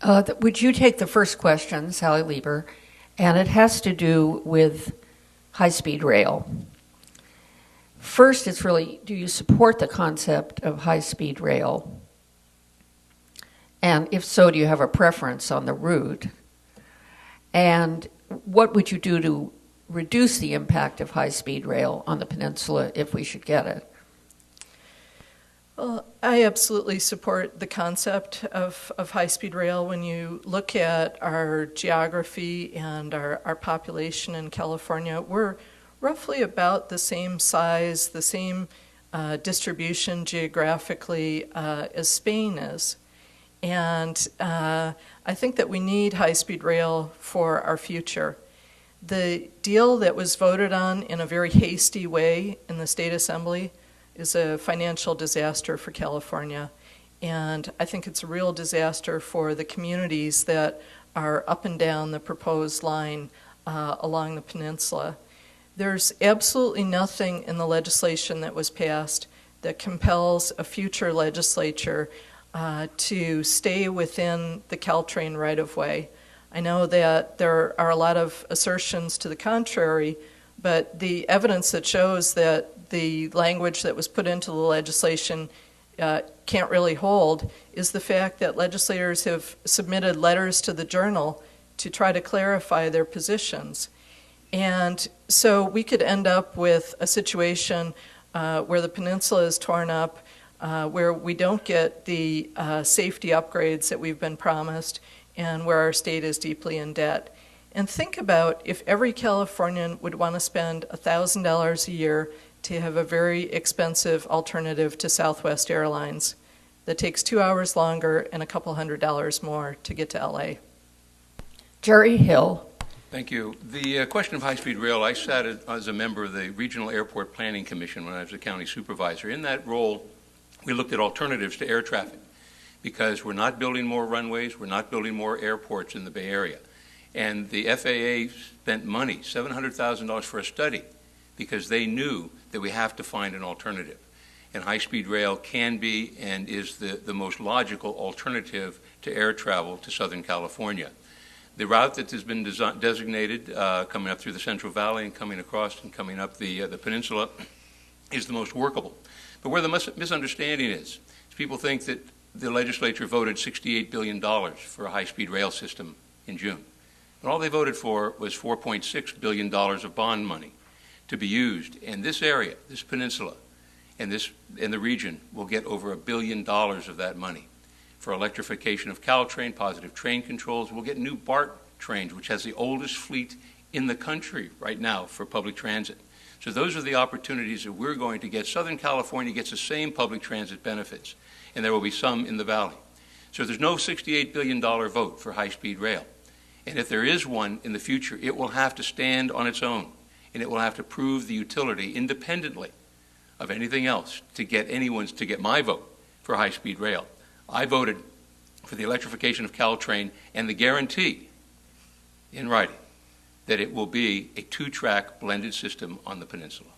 Would you take the first question, Sally Lieber? And it has to do with high-speed rail. First, it's really, do you support the concept of high-speed rail? And if so, do you have a preference on the route? And what would you do to reduce the impact of high-speed rail on the peninsula if we should get it? Well, I absolutely support the concept of high-speed rail. When you look at our geography and our population in California, we're roughly about the same size, the same distribution geographically as Spain is. And I think that we need high-speed rail for our future. The deal that was voted on in a very hasty way in the State Assembly is a financial disaster for California. And I think it's a real disaster for the communities that are up and down the proposed line along the peninsula. There's absolutely nothing in the legislation that was passed that compels a future legislature to stay within the Caltrain right-of-way. I know that there are a lot of assertions to the contrary, but the evidence that shows that the language that was put into the legislation can't really hold is the fact that legislators have submitted letters to the Journal to try to clarify their positions. And so we could end up with a situation where the peninsula is torn up, where we don't get the safety upgrades that we've been promised, and where our state is deeply in debt. And think about if every Californian would want to spend $1,000 a year to have a very expensive alternative to Southwest Airlines that takes 2 hours longer and a couple $100 more to get to LA. Jerry Hill. Thank you. The question of high-speed rail, I sat as a member of the Regional Airport Planning Commission when I was a county supervisor. In that role, we looked at alternatives to air traffic because we're not building more runways, we're not building more airports in the Bay Area. And the FAA spent money, $700,000 for a study, because they knew that we have to find an alternative. And high-speed rail can be and is the most logical alternative to air travel to Southern California. The route that has been designated coming up through the Central Valley and coming across and coming up the peninsula is the most workable. But where the misunderstanding is people think that the legislature voted $68 billion for a high-speed rail system in June. And all they voted for was $4.6 billion of bond money to be used. And this area, this peninsula, and the region will get over $1 billion of that money for electrification of Caltrain, positive train controls. We'll get new BART trains, which has the oldest fleet in the country right now for public transit. So those are the opportunities that we're going to get. Southern California gets the same public transit benefits, and there will be some in the valley. So there's no $68 billion vote for high-speed rail. And if there is one in the future, it will have to stand on its own, and it will have to prove the utility independently of anything else to get my vote for high-speed rail. I voted for the electrification of Caltrain and the guarantee in writing that it will be a two-track blended system on the peninsula.